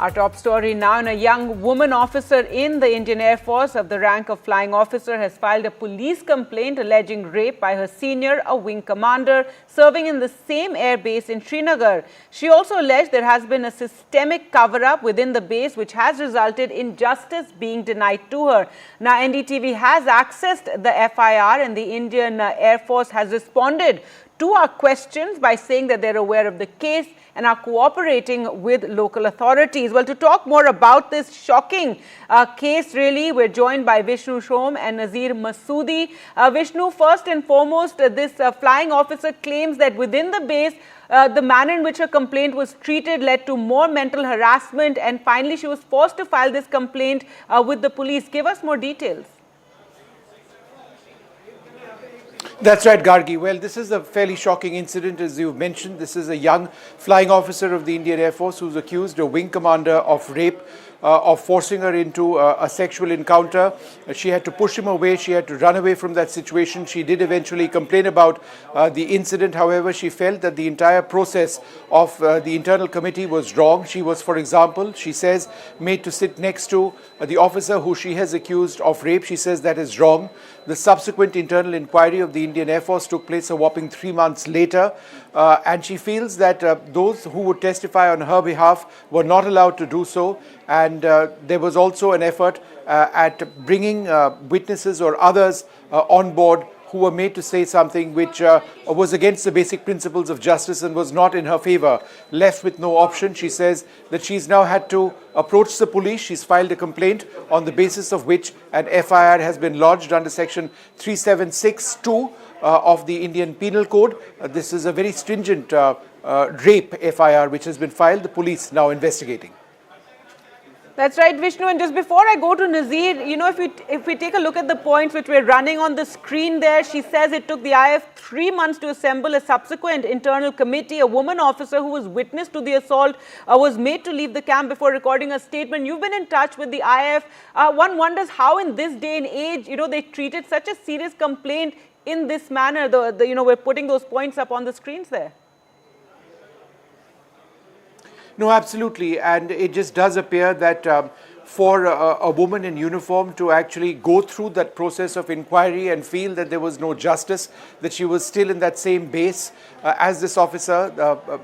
Our top story now, a young woman officer in the Indian Air Force of the rank of flying officer has filed a police complaint alleging rape by her senior, a wing commander serving in the same air base in Srinagar. She also alleged there has been a systemic cover-up within the base which has resulted in justice being denied to her. Now, NDTV has accessed the FIR and the Indian Air Force has responded to our questions by saying that they're aware of the case and are cooperating with local authorities. Well, to talk more about this shocking case, really, we're joined by Vishnu Shom and Nazir Masoodi. Vishnu, first and foremost, this flying officer claims that within the base, the manner in which her complaint was treated led to more mental harassment, and finally she was forced to file this complaint with the police. Give us more details. That's right, Gargi. Well, this is a fairly shocking incident, as you've mentioned. This is a young flying officer of the Indian Air Force who's accused a wing commander of rape, of forcing her into a sexual encounter. She had to push him away. She had to run away from that situation. She did eventually complain about the incident. However, she felt that the entire process of the internal committee was wrong. She was, for example, she says, made to sit next to the officer who she has accused of rape. She says that is wrong. The subsequent internal inquiry of the Indian Air Force took place a whopping 3 months later, and she feels that those who would testify on her behalf were not allowed to do so, and there was also an effort at bringing witnesses or others on board who were made to say something which was against the basic principles of justice and was not in her favor. Left with no option, she says that she's now had to approach the police. She's filed a complaint on the basis of which an FIR has been lodged under section 3762 of the Indian Penal Code. This is a very stringent rape FIR which has been filed. The police now investigating. That's right, Vishnu. And just before I go to Nazir, you know, if we take a look at the points which we're running on the screen there, she says it took the IAF 3 months to assemble a subsequent internal committee. A woman officer who was witness to the assault was made to leave the camp before recording a statement. You've been in touch with the IAF. One wonders how in this day and age, you know, they treated such a serious complaint in this manner. You know, we're putting those points up on the screens there. No, absolutely. And it just does appear that for a woman in uniform to actually go through that process of inquiry and feel that there was no justice, that she was still in that same base as this officer,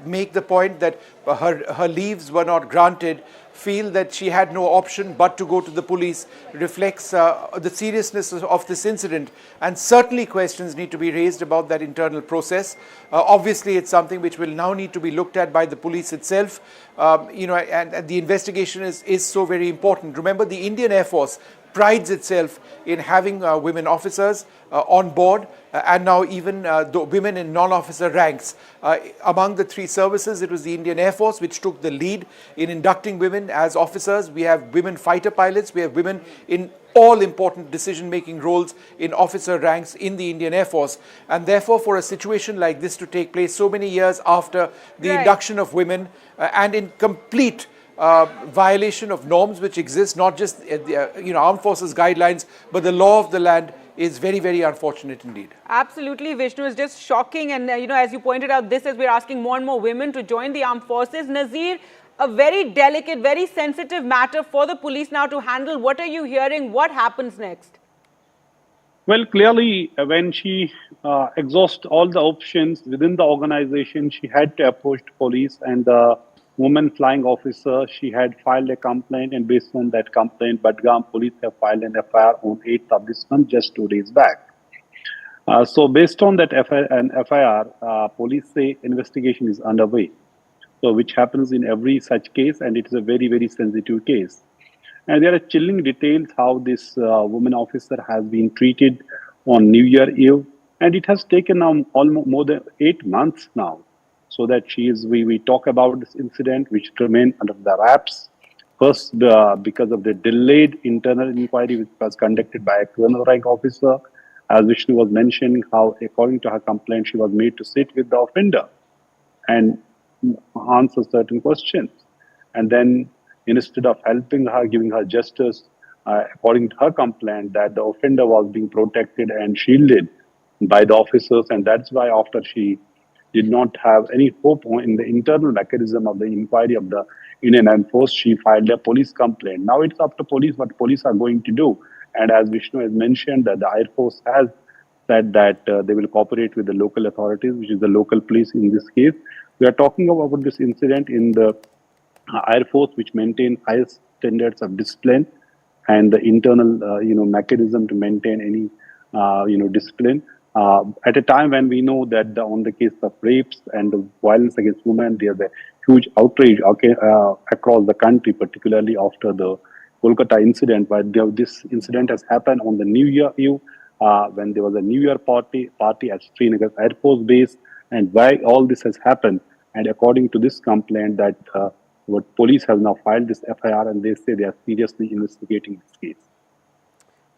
make the point that her leaves were not granted, feel that she had no option but to go to the police, reflects the seriousness of this incident, and certainly questions need to be raised about that internal process. Obviously, it's something which will now need to be looked at by the police itself, you know, and the investigation is so very important. Remember, the Indian Air Force prides itself in having women officers on board, and now even the women in non-officer ranks. Among the three services, it was the Indian Air Force which took the lead in inducting women as officers. We have women fighter pilots, we have women in all important decision-making roles in officer ranks in the Indian Air Force. And therefore, for a situation like this to take place so many years after the induction of women and in complete violation of norms which exist, not just you know, armed forces guidelines, but the law of the land, is very, very unfortunate indeed. Absolutely, Vishnu. It's just shocking. And, you know, as you pointed out, this as we're asking more and more women to join the armed forces. Nazir, a very delicate, very sensitive matter for the police now to handle. What are you hearing? What happens next? Well, clearly, when she exhausts all the options within the organization, she had to approach the police, and the woman flying officer, she had filed a complaint, and based on that complaint, Budgam police have filed an FIR on 8th of this month, just 2 days back. So based on that FIR, police say investigation is underway, so which happens in every such case, and it is a very, very sensitive case. And there are chilling details how this woman officer has been treated on New Year Eve, and it has taken now almost more than 8 months now. So that she is, we talk about this incident which remained under the wraps. First, because of the delayed internal inquiry which was conducted by a colonel rank officer, as Vishnu was mentioning, how according to her complaint, she was made to sit with the offender and answer certain questions. And then instead of helping her, giving her justice, according to her complaint, that the offender was being protected and shielded by the officers, and that's why after she did not have any hope in the internal mechanism of the inquiry of the Indian Air Force, she filed a police complaint. Now it's up to police what police are going to do. And as Vishnu has mentioned, that the Air Force has said that they will cooperate with the local authorities, which is the local police in this case. We are talking about this incident in the Air Force, which maintain highest standards of discipline and the internal, mechanism to maintain any, discipline. At a time when we know that on the case of rapes and the violence against women, there's a huge outrage across the country, particularly after the Kolkata incident, where this incident has happened on the New Year Eve, when there was a New Year party at Srinagar Air Force Base, and why all this has happened. And according to this complaint, that what police have now filed this FIR, and they say they are seriously investigating this case.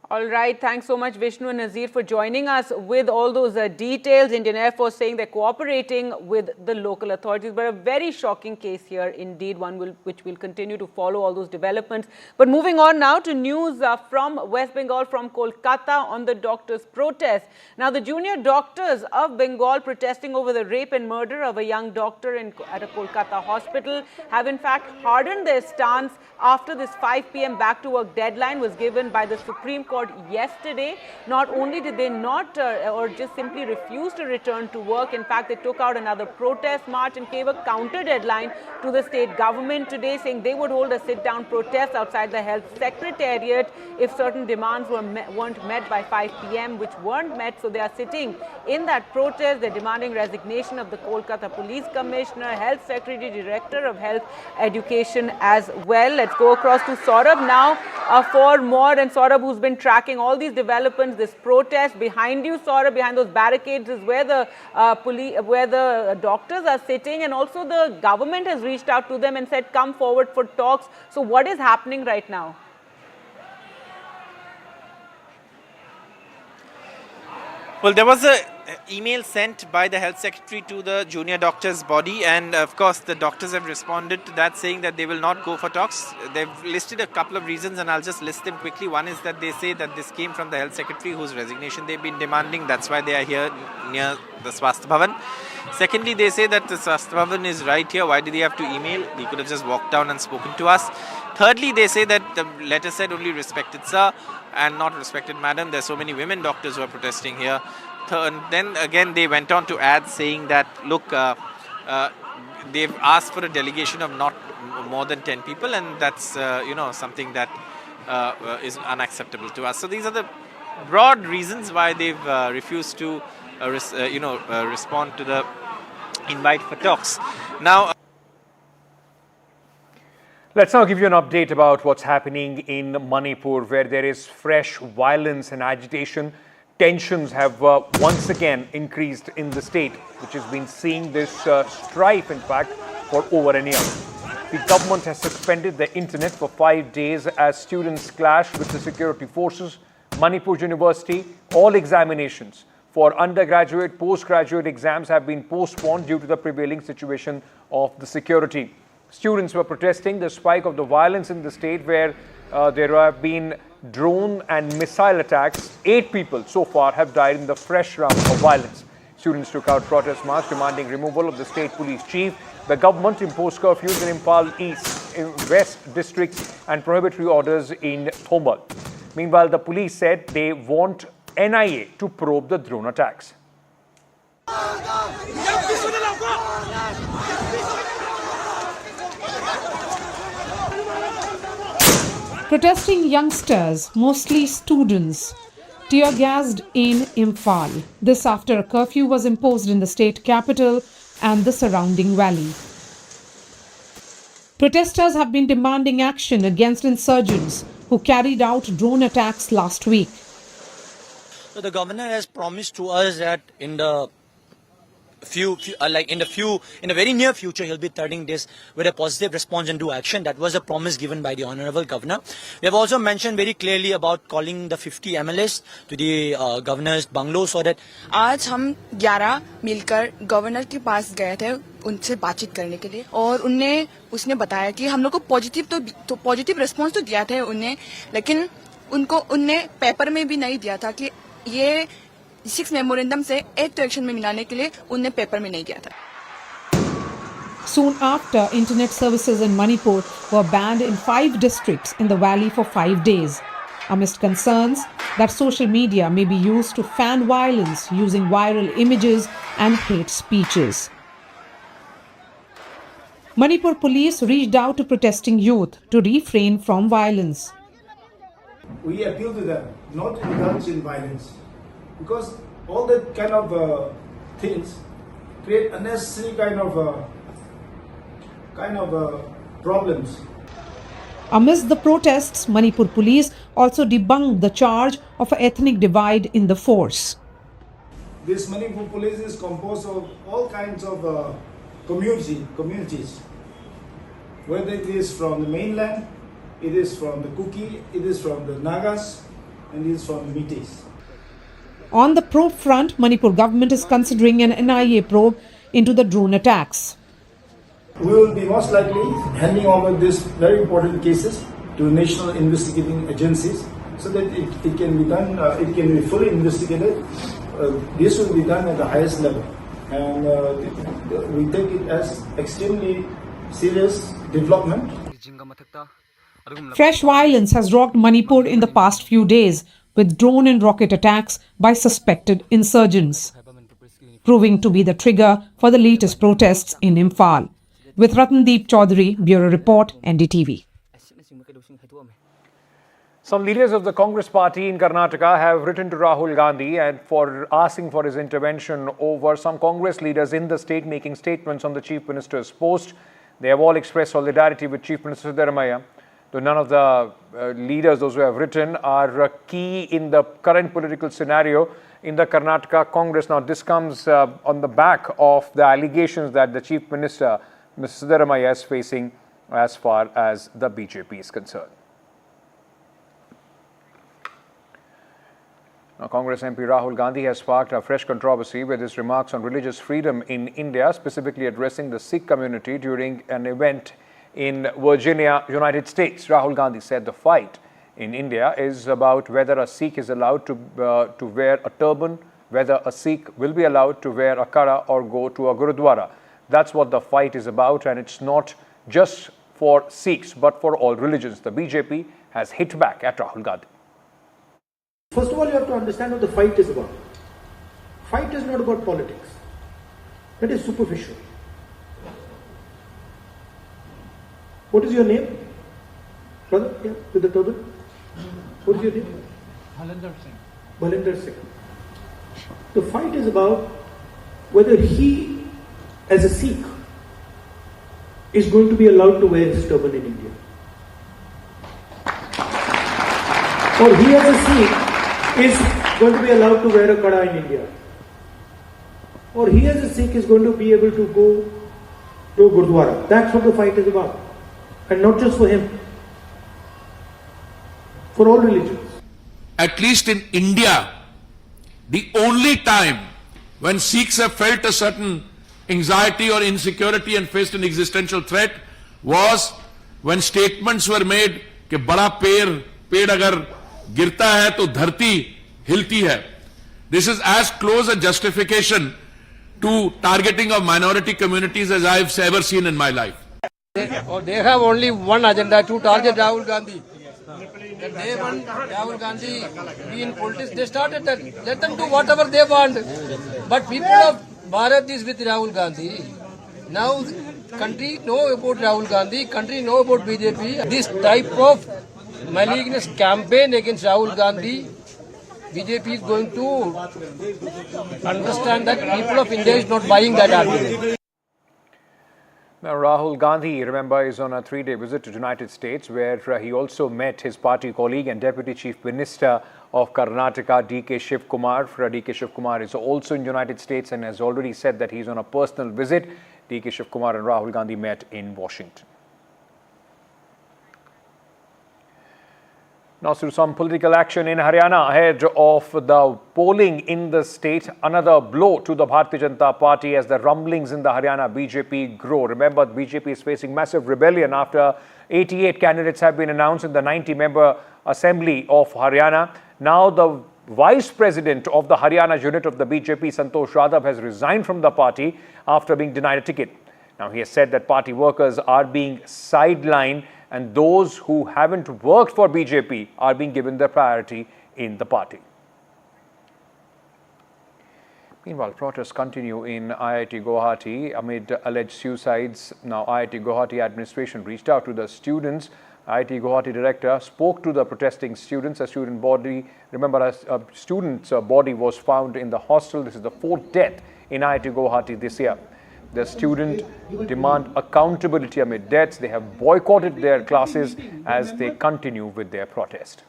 All right. Thanks so much, Vishnu and Nazir, for joining us with all those details. Indian Air Force saying they're cooperating with the local authorities. But a very shocking case here, indeed, which will continue to follow all those developments. But moving on now to news from West Bengal, from Kolkata, on the doctors' protest. Now, the junior doctors of Bengal protesting over the rape and murder of a young doctor at a Kolkata hospital have in fact hardened their stance after this 5 p.m. back-to-work deadline was given by the Supreme Court yesterday. Not only did they not or just simply refuse to return to work, in fact, they took out another protest march and gave a counter deadline to the state government today, saying they would hold a sit-down protest outside the health secretariat if certain demands weren't met by 5 p.m., which weren't met. So they are sitting in that protest. They're demanding resignation of the Kolkata Police Commissioner, Health Secretary, Director of Health Education as well. Let's go across to Saurabh now for more. And Saurabh, who's been tracking all these developments, this protest behind you, Saurabh, behind those barricades is where the where the doctors are sitting, and also the government has reached out to them and said, come forward for talks. So what is happening right now? Well, there was an email sent by the health secretary to the junior doctors body, and of course the doctors have responded to that, saying that they will not go for talks. They've listed a couple of reasons, and I'll just list them quickly. One is that they say that this came from the health secretary, whose resignation they've been demanding. That's why they are here near the Swasthya Bhavan. Secondly, they say that the Swasthya Bhavan is right here. Why did he have to email? He could have just walked down and spoken to us. Thirdly, they say that the letter said only respected sir and not respected madam. There's so many women doctors who are protesting here. Then again, they went on to add, saying that, look, they've asked for a delegation of not more than 10 people, and that's, something that is unacceptable to us. So these are the broad reasons why they've refused to, respond to the invite for talks. Now, let's now give you an update about what's happening in Manipur, where there is fresh violence and agitation. Tensions have once again increased in the state, which has been seeing this strife, in fact, for over a year. The government has suspended the internet for 5 days as students clash with the security forces. Manipur University, all examinations for undergraduate, postgraduate exams have been postponed due to the prevailing situation of the security. Students were protesting the spike of the violence in the state, where there have been drone and missile attacks. 8 people so far have died in the fresh round of violence. Students took out protest march demanding removal of the state police chief. The government imposed curfews in Impal East, in West districts, and prohibitory orders in Thombal. Meanwhile, the police said they want NIA to probe the drone attacks. Protesting youngsters, mostly students, tear-gassed in Imphal. This after a curfew was imposed in the state capital and the surrounding valley. Protesters have been demanding action against insurgents who carried out drone attacks last week. So the governor has promised to us that in the very near future, he'll be turning this with a positive response and do action. That was a promise given by the Honorable Governor. We have also mentioned very clearly about calling the 50 MLS to the governor's bungalow so that. आज हम 11 मिलकर governor के पास गए थे उनसे बातचीत करने के लिए, और उसने बताया कि हम लोग को पॉजिटिव रिस्पांस तो दिया था उन्हें, लेकिन उनने पेपर में भी नहीं दिया था कि ये 6 मेमोरेंडम से 8 एक्शन में मिलाने के लिए उन्हें पेपर में नहीं दिया था. Soon after, internet services in Manipur were banned in 5 districts in the valley for 5 days, amidst concerns that social media may be used to fan violence using viral images and hate speeches. Manipur police reached out to protesting youth to refrain from violence. We appeal to them not to indulge in violence, because all that kind of things create unnecessary kind of problems. Amidst the protests, Manipur police also debunked the charge of an ethnic divide in the force. This Manipur police is composed of all kinds of communities, whether it is from the mainland, it is from the Kuki, it is from the Nagas, and it is from the Meiteis. On the probe front, Manipur government is considering an NIA probe into the drone attacks. We will be most likely handing over these very important cases to national investigating agencies so that it can be done, it can be fully investigated. This will be done at the highest level. And we take it as extremely serious development. Fresh violence has rocked Manipur in the past few days with drone and rocket attacks by suspected insurgents, proving to be the trigger for the latest protests in Imphal. With Ratandeep Chaudhary, Bureau Report, NDTV. Some leaders of the Congress party in Karnataka have written to Rahul Gandhi and asking for his intervention over some Congress leaders in the state making statements on the Chief Minister's post. They have all expressed solidarity with Chief Minister Srinagar. Though none of the leaders, those who have written, are key in the current political scenario in the Karnataka Congress. Now, this comes on the back of the allegations that the Chief Minister, Mr. Srinagar, is facing as far as the BJP is concerned. Now, Congress MP Rahul Gandhi has sparked a fresh controversy with his remarks on religious freedom in India, specifically addressing the Sikh community during an event in Virginia, United States. Rahul Gandhi said the fight in India is about whether a Sikh is allowed to wear a turban, whether a Sikh will be allowed to wear a kara or go to a Gurudwara. That's what the fight is about, and it's not just for Sikhs but for all religions. The BJP has hit back at Rahul Gandhi. First of all, you have to understand what the fight is about. Fight is not about politics. That is superficial. What is your name? Brother, yeah, with the turban? What is your name? Balinder Singh. The fight is about whether he, as a Sikh, is going to be allowed to wear his turban in India. Or he, as a Sikh, is going to be allowed to wear a kada in India. Or he, as a Sikh, is going to be able to go to Gurdwara. That's what the fight is about. And not just for him, for all religions. At least in India, the only time when Sikhs have felt a certain anxiety or insecurity and faced an existential threat was when statements were made कि बड़ा पेड़ अगर गिरता है तो धरती हिलती है. This is as close a justification to targeting of minority communities as I've ever seen in my life. They have only one agenda, to target Rahul Gandhi. That they want Rahul Gandhi be in politics. They started that. Let them do whatever they want. But people of Bharat is with Rahul Gandhi. Now, country know about Rahul Gandhi. Country know about BJP. This type of malignous campaign against Rahul Gandhi, BJP is going to understand that people of India is not buying that argument. Now, Rahul Gandhi, remember, is on a 3-day visit to the United States, where he also met his party colleague and Deputy Chief Minister of Karnataka, D.K. Shivakumar. D.K. Shivakumar is also in the United States and has already said that he's on a personal visit. D.K. Shivakumar and Rahul Gandhi met in Washington. Now, through some political action in Haryana ahead of the polling in the state, another blow to the Bharatiya Janata Party as the rumblings in the Haryana BJP grow. Remember, the BJP is facing massive rebellion after 88 candidates have been announced in the 90-member assembly of Haryana. Now, the vice president of the Haryana unit of the BJP, Santosh Yadav, has resigned from the party after being denied a ticket. Now, he has said that party workers are being sidelined and those who haven't worked for BJP are being given the priority in the party. Meanwhile, protests continue in IIT Guwahati amid alleged suicides. Now, IIT Guwahati administration reached out to the students. IIT Guwahati director spoke to the protesting students. A student body, remember, a student's body was found in the hostel. This is the fourth death in IIT Guwahati this year. The students demand accountability amid deaths. They have boycotted their classes as they continue with their protest.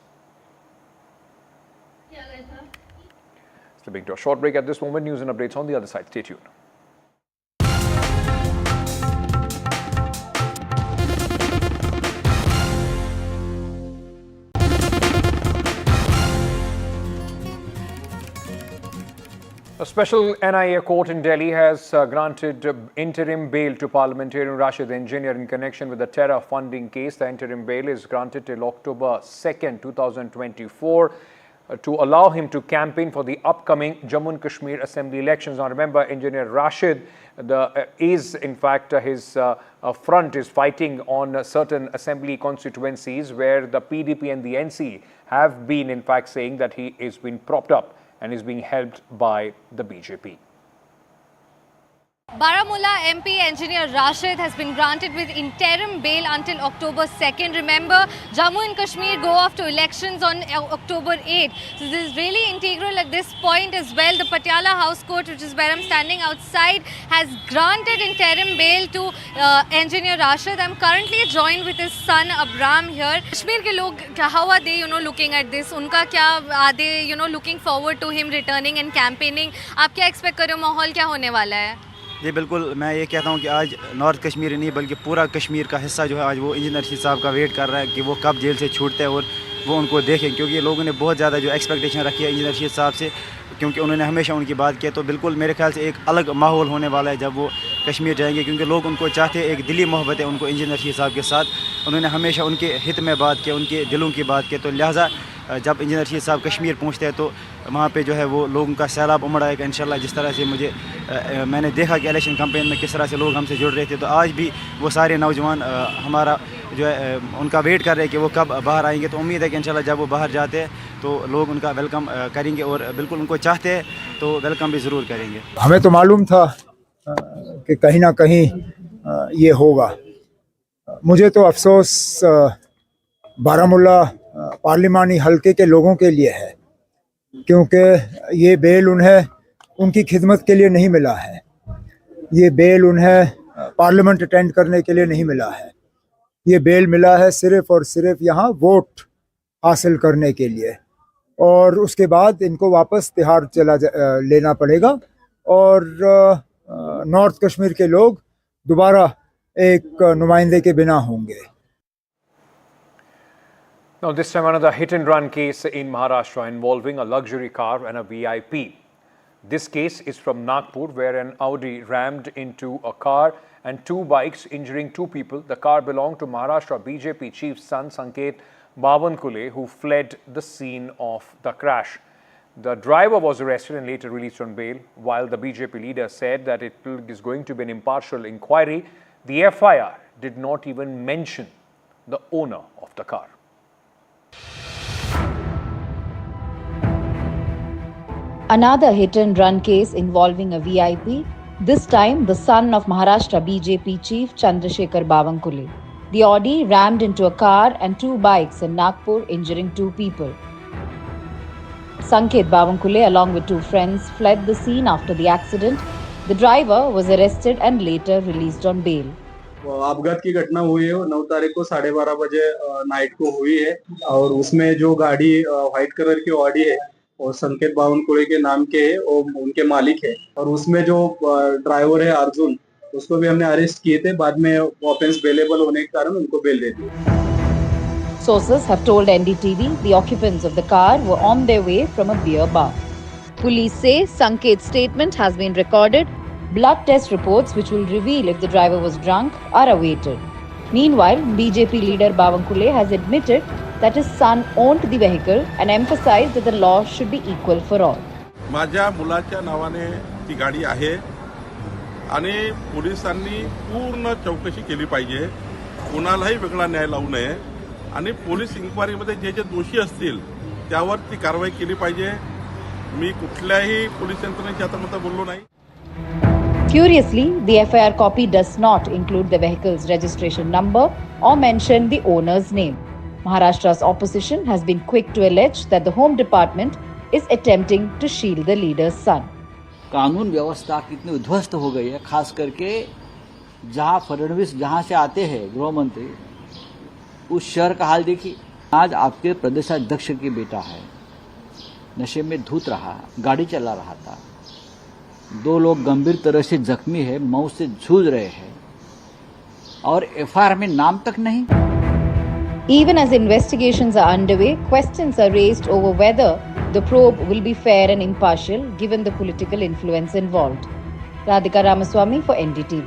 Slipping to a short break at this moment. News and updates on the other side. Stay tuned. A special NIA court in Delhi has granted interim bail to parliamentarian Rashid engineer in connection with the terror funding case. The interim bail is granted till October 2nd, 2024 to allow him to campaign for the upcoming Jammu and Kashmir assembly elections. Now remember, engineer Rashid his front is fighting on certain assembly constituencies where the PDP and the NC have been in fact saying that he is being propped up and is being helped by the BJP. Baramulla MP engineer Rashid has been granted with interim bail until October 2nd. Remember, Jammu and Kashmir go off to elections on October 8th. So this is really integral at this point as well. The Patiala House Court, which is where I'm standing outside, has granted interim bail to engineer Rashid. I'm currently joined with his son Abram here. Kashmir ke log, how are they, looking at this? Unka kya, are they, looking forward to him returning and campaigning? आप क्या expect कर रहे हो? माहौल क्या होने वाला है? जी बिल्कुल, मैं ये कहता हूँ कि आज नॉर्थ कश्मीर नहीं बल्कि पूरा कश्मीर का हिस्सा जो है आज वो इंजीनियर रशीद साहब का वेट कर रहा है कि वो कब जेल से छूटते हैं और वो उनको देखें, क्योंकि लोगों ने बहुत ज़्यादा जो एक्सपेक्टेशन रखी है इंजीनियर रशीद साहब से, क्योंकि उन्होंने हमेशा उनकी बात की। तो बिल्कुल मेरे ख्याल से एक अलग माहौल होने वाला है जब वो कश्मीर जाएंगे, क्योंकि लोग उनको चाहते हैं, एक दिली मोहब्बत है उनको इंजीनियर रशीद साहब के साथ। उन्होंने हमेशा उनके हित में बात की, उनके दिलों की बात की। तो लिहाजा जब इंजीनियर रशीद साहब कश्मीर पहुँचते हैं तो वहाँ पे जो है वो लोगों का सैलाब उमड़ आएगा इंशाल्लाह। जिस तरह से मैंने देखा कि इलेक्शन कैंपेन में किस तरह से लोग हमसे जुड़ रहे थे, तो आज भी वो सारे नौजवान हमारा जो है उनका वेट कर रहे हैं कि वो कब बाहर आएंगे। तो उम्मीद है कि इंशाल्लाह जब वो बाहर जाते हैं तो लोग उनका वेलकम करेंगे और बिल्कुल उनको चाहते हैं तो वेलकम भी ज़रूर करेंगे। हमें तो मालूम था कि कहीं ना कहीं ये होगा। मुझे तो अफसोस बारामुल्ला पार्लिमानी हलके के लोगों के लिए है, क्योंकि ये बेल उन्हें उनकी खिदमत के लिए नहीं मिला है, ये बेल उन्हें पार्लियामेंट अटेंड करने के लिए नहीं मिला है, ये बेल मिला है सिर्फ़ और सिर्फ यहाँ वोट हासिल करने के लिए। और उसके बाद इनको वापस तिहाड़ लेना पड़ेगा और नॉर्थ कश्मीर के लोग दोबारा एक नुमाइंदे के बिना होंगे। Now, this time another hit-and-run case in Maharashtra involving a luxury car and a VIP. This case is from Nagpur, where an Audi rammed into a car and two bikes, injuring two people. The car belonged to Maharashtra BJP Chiefs Son, Sanket Bawankule, who fled the scene of the crash. The driver was arrested and later released on bail. While the BJP leader said that it is going to be an impartial inquiry, the FIR did not even mention the owner of the car. Another hit-and-run case involving a VIP, this time the son of Maharashtra BJP chief Chandrasekhar Bawankule. The Audi rammed into a car and two bikes in Nagpur, injuring two people. Sanket Bawankule, along with two friends, fled the scene after the accident. The driver was arrested and later released on bail. अपघात की घटना हुई है 9 तारीख को 12:30 बजे night को हुई है और उसमें जो गाड़ी व्हाइट कलर की ऑडी है और संकेत बावनकुले के नाम के है और उनके मालिक है और उसमें जो ड्राइवर है अर्जुन उसको भी हमने अरेस्ट किए थे। बाद में ऑफेंस बेलेबल होने के कारण उनको बेल दे दी। Sources have told NDTV the occupants of the car were on their way from a beer bar. Police say Sanket's statement has been recorded. Blood test reports, which will reveal if the driver was drunk, are awaited. Meanwhile, BJP leader Bawankule has admitted that his son owned the vehicle and emphasized that the law should be equal for all. माझ्या मुलाच्या नावाने ती गाडी आहे आणि पोलिसांनी पूर्ण चौकशी केली पाहिजे, कोणालाही वेगळा न्याय लावू नये आणि पोलीस इन्क्वायरीमध्ये जे जे दोषी असतील त्यावर ती कारवाई केली पाहिजे. मी कुठल्याही पोलीस यंत्रणेच्या हातामध्ये बोललो नाही. Curiously, the FIR copy does not include the vehicle's registration number or mention the owner's name. Maharashtra's opposition has been quick to allege that the Home Department is attempting to shield the leader's son. कानून व्यवस्था कितनी उध्वस्त हो गई है, खास करके जहां फडणवीस जहां से आते हैं गृह मंत्री, उस शहर का हाल देखिए. आज आपके प्रदेशाध्यक्ष की बेटा है, नशे में धुत रहा, गाड़ी चला रहा था, 2 लोग गंभीर तरह से जख्मी है, मौत से जूझ रहे हैं और FIR में नाम तक नहीं. Even as investigations are underway, questions are raised over whether the probe will be fair and impartial given the political influence involved. Radhika Ramaswamy for NDTV.